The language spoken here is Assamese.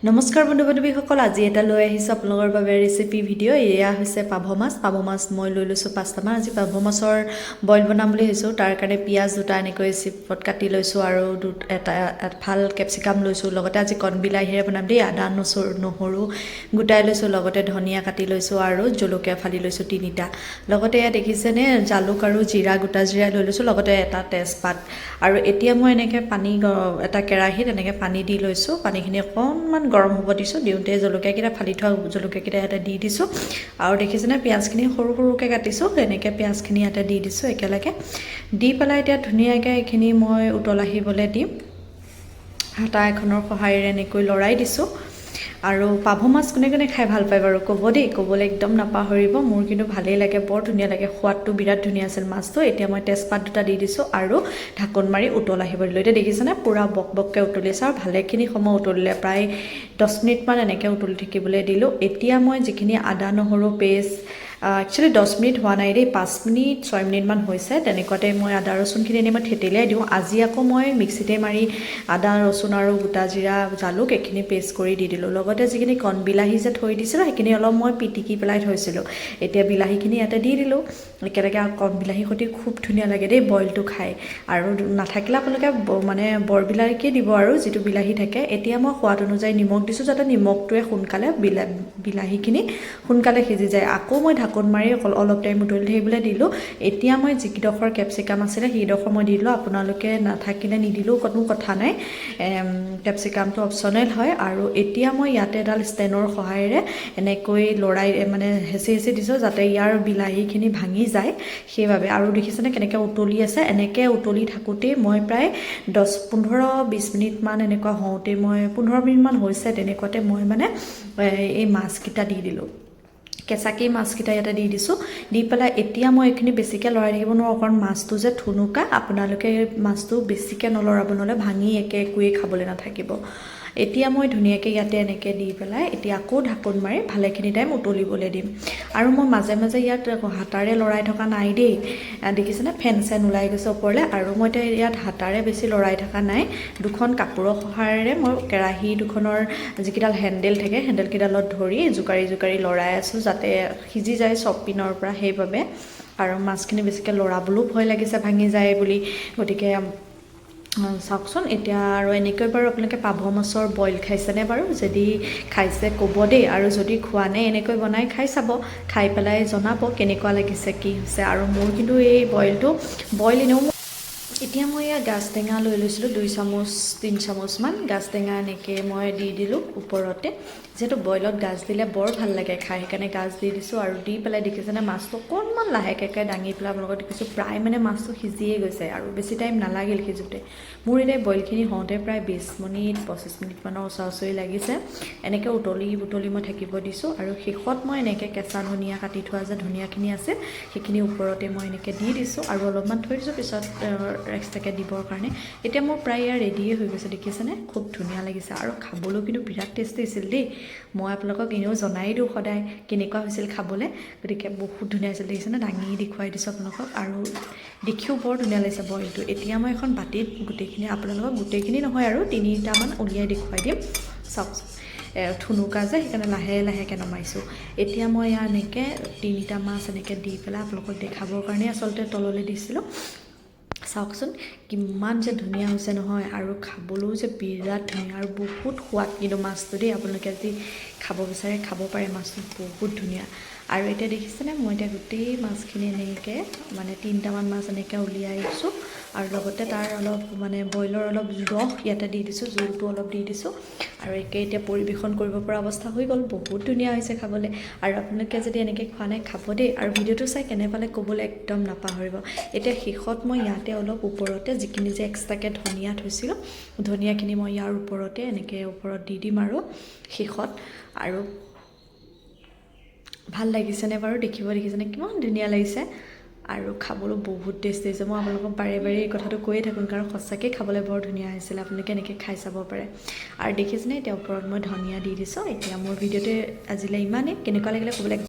নমস্কাৰ বন্ধু বান্ধৱীসকল, আজি এটা লৈ আহিছোঁ আপোনালোকৰ বাবে ৰেচিপি ভিডিঅ'। এয়া হৈছে পাভ মাছ মই লৈ লৈছোঁ 5টামান। আজি পাভ মাছৰ বইল বনাম বুলি ভাবিছোঁ। তাৰ কাৰণে পিঁয়াজ দুটা এনেকৈ চিপত কাটি লৈছোঁ আৰু এটা ভাল কেপচিকাম লৈছোঁ। লগতে আজি কণ বিলাহীৰে বনাম দেই। আদা নহৰু গোটাই লৈছোঁ, লগতে ধনিয়া কাটি লৈছোঁ আৰু জলকীয়া ফালি লৈছোঁ 3টা। লগতে এয়া দেখিছেনে জালুক আৰু জিৰা, গোটা জিৰা লৈ লৈছোঁ, লগতে এটা তেজপাত। আৰু এতিয়া মই এনেকৈ এটা কেৰাহীত এনেকৈ পানী দি লৈছোঁ। পানীখিনি অকণমান গৰম হ'ব দিছোঁ। দিওঁতে জলকীয়াকেইটা ফালি থোৱা জলকীয়াকেইটা ইয়াতে দি দিছোঁ। আৰু দেখিছেনে পিঁয়াজখিনি সৰু সৰুকৈ কাটিছোঁ, এনেকৈ পিঁয়াজখিনি ইয়াতে দি দিছোঁ একেলগে। দি পেলাই এতিয়া ধুনীয়াকৈ এইখিনি মই উতল আহিবলৈ দিম। হাতা এখনৰ সহায়েৰে এনেকৈ লৰাই দিছোঁ। আৰু পাভ মাছ কোনে কোনে খাই ভাল পায় বাৰু ক'ব দেই, ক'বলৈ একদম নাপাহৰিব। মোৰ কিন্তু ভালেই লাগে, বৰ ধুনীয়া লাগে, সোৱাদটো বিৰাট ধুনীয়া আছিল মাছটো। এতিয়া মই তেজপাত দুটা দি দিছোঁ আৰু ঢাকোন মাৰি উতল আহিব দিলোঁ। এতিয়া দেখিছেনে পূৰা বক বককৈ উতলি আছে আৰু ভালেখিনি সময় উতলিলে, প্ৰায় 10 মিনিটমান এনেকৈ উতলি থাকিবলৈ দিলোঁ। এতিয়া মই যিখিনি আদা নহৰু পেষ্ট, একচুৱেলি 10 মিনিট হোৱা নাই দেই, 5 মিনিট 6 মিনিটমান হৈছে। তেনেকুৱাতে মই আদা ৰচুনখিনি এনেই মই থেতেলিয়াই দিওঁ। আজি আকৌ মই মিক্সিতে মাৰি আদা ৰচুন আৰু গোটা জিৰা জালুক এইখিনি পেষ্ট কৰি দি দিলোঁ। লগতে যিখিনি কণ বিলাহী যে থৈ দিছিলোঁ, সেইখিনি অলপ মই পিটিকি পেলাই থৈছিলোঁ। এতিয়া বিলাহীখিনি ইয়াতে দি দিলোঁ একেলগে। আৰু কণ বিলাহীৰ সৈতে খুব ধুনীয়া লাগে দেই বইলটো খাই। আৰু নাথাকিলে আপোনালোকে মানে বৰ বিলাহীকে দিব আৰু যিটো বিলাহী থাকে। এতিয়া মই সোৱাদ অনুযায়ী নিমখ দিছোঁ, যাতে নিমখটোৱে সোনকালে বিলাহীখিনি সোনকালে সিজি যায়। আকৌ মই ঢাকোন মাৰি অলপ টাইম উতলি থাকিবলৈ দিলোঁ। এতিয়া মই যিকিডোখৰ কেপচিকাম আছিলে সেইডোখৰ মই দি দিলোঁ। আপোনালোকে নাথাকিলে নিদিলেও কোনো কথা নাই, কেপচিকামটো অপশ্যনেল হয়। আৰু এতিয়া মই ইয়াতে এডাল ষ্টেনৰ সহায়েৰে এনেকৈ লৰাই মানে হেঁচি হেঁচি দিছোঁ, যাতে ইয়াৰ বিলাহীখিনি ভাঙি যায় সেইবাবে। আৰু দেখিছেনে কেনেকৈ উতলি আছে। এনেকৈ উতলি থাকোঁতেই মই প্ৰায় 15-20 মিনিটমান এনেকুৱা হওঁতে, মই 15 মিনিটমান হৈছে তেনেকুৱাতে মই মানে এই মাছকেইটা দি দিলোঁ। কেঁচাকেই মাছকেইটা ইয়াতে দি দিছোঁ। দি পেলাই এতিয়া মই এইখিনি বেছিকৈ লৰাই থাকিব নোৱাৰোঁ, কাৰণ মাছটো যে থুনুকা। আপোনালোকে মাছটো বেছিকৈ নলৰাব, নহ'লে ভাঙি একোৱেই খাবলৈ নাথাকিব। এতিয়া মই ধুনীয়াকৈ ইয়াতে এনেকৈ দি পেলাই এতিয়া আকৌ ঢাকোন মাৰি ভালেখিনি টাইম উতলিবলৈ দিম। আৰু মই মাজে মাজে ইয়াত হাতাৰে লৰাই থকা নাই দেই, দেখিছেনে ফেন চেন ওলাই গৈছে ওপৰলৈ। আৰু মই এতিয়া ইয়াত হাতাৰে বেছি লৰাই থকা নাই, দুখন কাপোৰৰ সহায়েৰে মই কেৰাহী দুখনৰ যিকেইডাল হেণ্ডেল থাকে হেণ্ডেলকেইডালত ধৰি জোকাৰি জোকাৰি লৰাই আছোঁ, যাতে সিজি যায় চব পিনৰ পৰা, সেইবাবে। আৰু মাছখিনি বেছিকৈ লৰাবলৈও ভয় লাগিছে ভাঙি যায় বুলি, গতিকে চাওকচোন। এতিয়া আৰু এনেকৈ বাৰু আপোনালোকে পাভ মাছৰ বইল খাইছেনে বাৰু? যদি খাইছে ক'ব দেই, আৰু যদি খোৱা নাই এনেকৈ বনাই খাই চাব। খাই পেলাই জনাব কেনেকুৱা লাগিছে, কি হৈছে। আৰু মোৰ কিন্তু এই বইল এনেও এতিয়া মই এয়া গাজ টেঙা লৈ লৈছিলোঁ 2 চামুচ 3 চামুচমান গাজ টেঙা এনেকৈ মই দি দিলোঁ ওপৰতে। যিহেতু বইলত গাজ দিলে বৰ ভাল লাগে খাই, সেইকাৰণে গাজ দি দিছোঁ। আৰু দি পেলাই দেখিছেনে মাছটো অকণমান লাহেকৈ দাঙি পেলাই আপোনালোকক দেখিছোঁ প্ৰায় মানে মাছটো সিজিয়ে গৈছে আৰু বেছি টাইম নালাগিল সিজোঁতে। মোৰ এতিয়া বইলখিনি হওঁতে প্ৰায় 20 মিনিট 25 মিনিটমানৰ ওচৰা-ওচৰি লাগিছে। এনেকৈ উতলি মই থাকিব দিছোঁ। আৰু শেষত মই এনেকৈ কেঁচা ধনিয়া কাটি থোৱা যে ধনিয়াখিনি আছে সেইখিনি ওপৰতে মই এনেকৈ দি দিছোঁ আৰু অলপমান থৈ দিছোঁ পিছত এক্সট্ৰাকৈ দিবৰ কাৰণে। এতিয়া মোৰ প্ৰায় ইয়াৰ ৰেডিয়ে হৈ গৈছে, দেখিছেনে খুব ধুনীয়া লাগিছে। আৰু খাবলৈও কিন্তু বিৰাট টেষ্টি হৈছিল দেই। মই আপোনালোকক এনেও জনাই দিওঁ সদায় কেনেকুৱা হৈছিল খাবলৈ, গতিকে বহুত ধুনীয়া হৈছিল। দেখিছেনে দাঙি দেখুৱাই দিছোঁ আপোনালোকক, আৰু দেখিও বৰ ধুনীয়া লাগিছে বইলটো। এতিয়া মই এখন বাতিত গোটেইখিনি, আপোনালোকক গোটেইখিনি নহয় আৰু 3টামান উলিয়াই দেখুৱাই দিম। চাওকচোন থুনুকা যে সেইকাৰণে লাহে লাহেকৈ নমাইছোঁ। এতিয়া মই ইয়াৰ এনেকৈ 3টা মাছ এনেকৈ দি পেলাই আপোনালোকক দেখাবৰ কাৰণে আচলতে তললৈ দিছিলোঁ। চাওকচোন কিমান যে ধুনীয়া হৈছে নহয়, আৰু খাবলৈও যে বিৰাট ধুনীয়া আৰু বহুত সোৱাদ কিন্তু মাছটো দেই। আপোনালোকে যদি খাব বিচাৰে খাব পাৰে, মাছটো বহুত ধুনীয়া। আৰু এতিয়া দেখিছেনে মই এতিয়া গোটেই মাছখিনি এনেকৈ মানে 3টামান মাছ এনেকৈ উলিয়াই দিছোঁ। আৰু লগতে তাৰ অলপ মানে বইলৰ অলপ ৰস ইয়াতে দি দিছোঁ, জোলটো অলপ দি দিছোঁ। আৰু এতিয়া পৰিৱেশন কৰিব পৰা অৱস্থা হৈ গ'ল। বহুত ধুনীয়া হৈছে খাবলৈ। আৰু আপোনালোকে যদি এনেকৈ খোৱা নাই খাব দেই। আৰু ভিডিঅ'টো চাই কেনে পালে ক'বলৈ একদম নাপাহৰিব। এতিয়া শেষত মই ইয়াতে অলপ ওপৰতে যিখিনি যে এক্সট্ৰাকৈ ধনিয়া থৈছিলোঁ, ধনিয়াখিনি মই ইয়াৰ ওপৰতে এনেকৈ ওপৰত দি দিম আৰু শেষত। আৰু ভাল লাগিছেনে বাৰু দেখিছেনে কিমান ধুনীয়া লাগিছে। আৰু খাবলৈ বহুত টেষ্টি হৈছে। মই আপোনালোকক বাৰে বাৰে এই কথাটো কৈয়ে থাকোঁ, কাৰণ সঁচাকৈ খাবলৈ বৰ ধুনীয়া হৈছিলে। আপোনালোকে এনেকৈ খাই চাব পাৰে। আৰু দেখিছেনে এতিয়া ওপৰত মই ধনিয়া দি দিছোঁ। এতিয়া মোৰ ভিডিঅ'টোৱে আজিলৈ ইমানেই। কেনেকুৱা লাগিলে ক'বলৈ